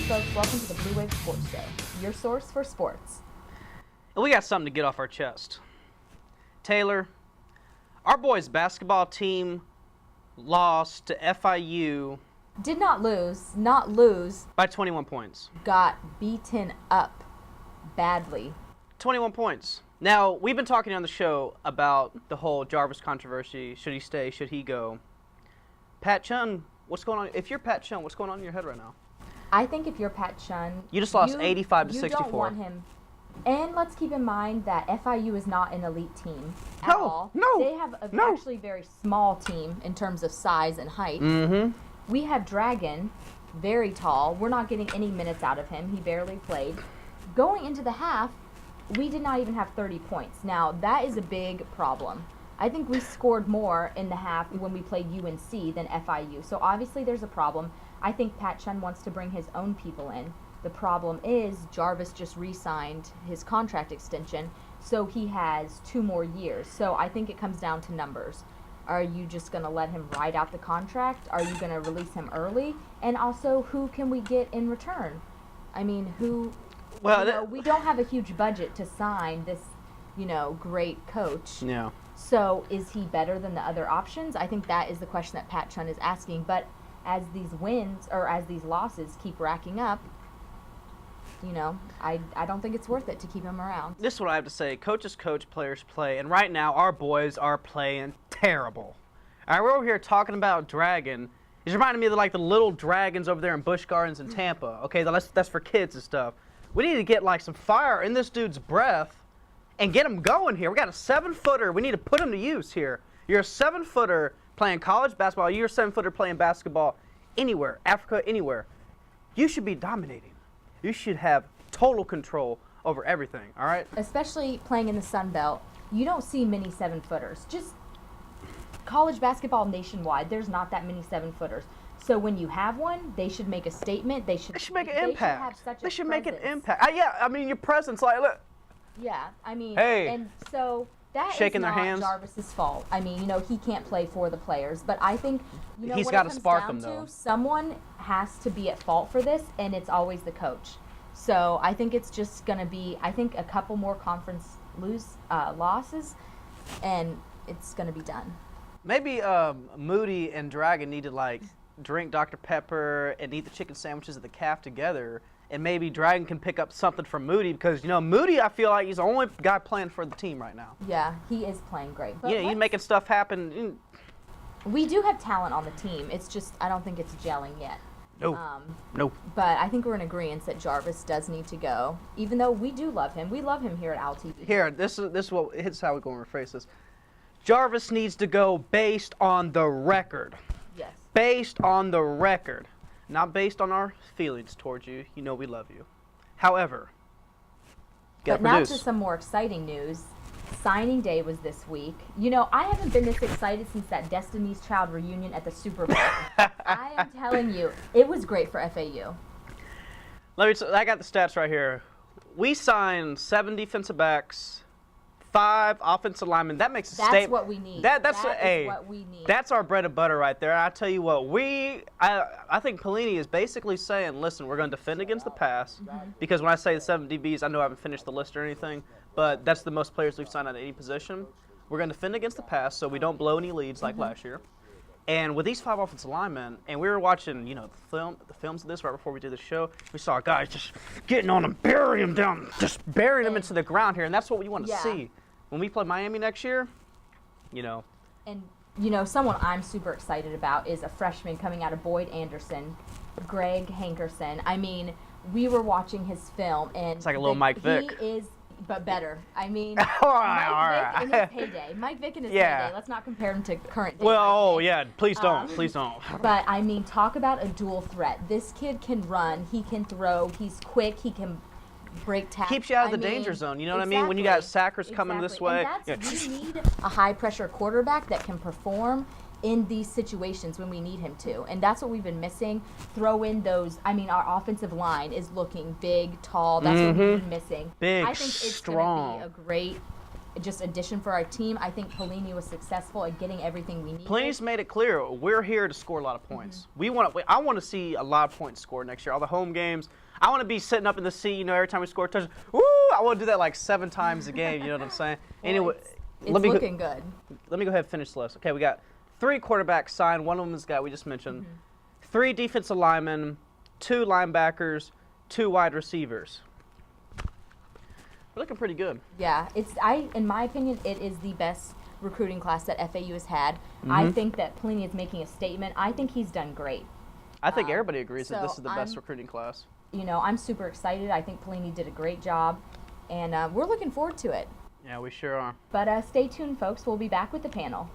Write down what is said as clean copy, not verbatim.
folks, welcome to the Blue Wave Sports Show, your source for sports. And we got something to get off our chest. Taylor, our boys' basketball team lost to FIU. Did not lose. By 21 points. Got beaten up badly. 21 points. Now, we've been talking on the show about the whole Jarvis controversy. Should he stay? Should he go? Pat Chun, what's going on? If you're Pat Chun, what's going on in your head right now? I think if you're Pat Chun, you just lost 85 to 64. You don't want him. And let's keep in mind that FIU is not an elite team at all. No, they have actually very small team in terms of size and height. Mm-hmm. We have Dragon, very tall. We're not getting any minutes out of him. He barely played. Going into the half, we did not even have 30 points. Now, that is a big problem. I think we scored more in the half when we played UNC than FIU. So obviously there's a problem. I think Pat Chun wants to bring his own people in. The problem is Jarvis just re-signed his contract extension, so he has 2 more years. So I think it comes down to numbers. Are you just going to let him ride out the contract? Are you going to release him early? And also, who can we get in return? I mean, who... Well, we don't have a huge budget to sign this, great coach. Yeah. So is he better than the other options? I think that is the question that Pat Chun is asking. But as these wins or as these losses keep racking up, I don't think it's worth it to keep him around. This is what I have to say. Coaches coach, players play. And right now, our boys are playing terrible. All right, we're over here talking about Dragon. He's reminding me of the little dragons over there in Busch Gardens in Tampa. Okay, that's for kids and stuff. We need to get some fire in this dude's breath and get him going here. We got a 7-footer. We need to put him to use here. You're a 7-footer playing college basketball. You're a 7-footer playing basketball anywhere, Africa, anywhere. You should be dominating. You should have total control over everything, all right? Especially playing in the Sun Belt, you don't see many 7-footers. Just college basketball nationwide, there's not that many 7-footers. So when you have one, they should make a statement. They should make an impact. They should make an impact. Your presence, look. Yeah, hey. And so that shaking is their not hands. Jarvis's fault. He can't play for the players, but I think he's got to spark them though. Someone has to be at fault for this, and it's always the coach. So I think it's just going to be, a couple more conference losses, and it's going to be done. Maybe Moody and Dragon need to drink Dr. Pepper and eat the chicken sandwiches at the calf together, and maybe Dragon can pick up something from Moody because Moody, I feel like he's the only guy playing for the team right now. Yeah, he is playing great. But he's making stuff happen. We do have talent on the team. It's just I don't think it's gelling yet. No. But I think we're in agreement that Jarvis does need to go, even though we do love him. We love him here at Owl TV. Here, this is how we're going to rephrase this. Jarvis needs to go based on the record. Yes. Based on the record. Not based on our feelings towards you. We love you. However, but now to some more exciting news. Signing day was this week. I haven't been this excited since that Destiny's Child reunion at the Super Bowl. I am telling you, it was great for FAU. I got the stats right here. We signed 7 defensive backs, 5 offensive linemen. That makes a statement. That's what we need. That's what we need. That's our bread and butter right there. I tell you what, I think Pelini is basically saying, listen, we're going to defend against the pass, because when I say the 7 DBs, I know I haven't finished the list or anything, but that's the most players we've signed at any position. We're going to defend against the pass so we don't blow any leads like last year. And with these 5 offensive linemen, and we were watching, the films of this right before we did the show, we saw guys just getting on them, burying them down, just burying them into the ground here, and that's what we want to see. When we play Miami next year, And, someone I'm super excited about is a freshman coming out of Boyd Anderson, Greg Hankerson. We were watching his film, and it's like a little Mike Vick. He is, but better. all Mike Vick in his heyday. Mike Vick in his heyday. Let's not compare him to current day. Well, please don't. Please don't. But, talk about a dual threat. This kid can run. He can throw. He's quick. He can break tackles. Keeps you out of the danger zone. You know what I mean? When you got sackers coming this way. And we need a high-pressure quarterback that can perform in these situations when we need him to. And that's what we've been missing. Throw in those. Our offensive line is looking big, tall. That's what we've been missing. Big, I think it's strong. going to be a great just addition for our team. I think Pelini was successful at getting everything we needed. Pelini's made it clear we're here to score a lot of points. I want to see a lot of points scored next year. All the home games. I want to be sitting up in the seat, every time we score a touchdown. Woo! I want to do that like 7 times a game. You know what I'm saying? Well, anyway, it's looking good. Let me go ahead and finish the list. Okay, we got 3 quarterbacks signed. One of them is the guy we just mentioned. 3 defensive linemen, 2 linebackers, 2 wide receivers. We're looking pretty good. Yeah, in my opinion, it is the best recruiting class that FAU has had. I think that Pelini is making a statement. I think he's done great. I think everybody agrees that this so is the best recruiting class. I'm super excited. I think Pelini did a great job, and we're looking forward to it. Yeah, we sure are. But stay tuned, folks. We'll be back with the panel.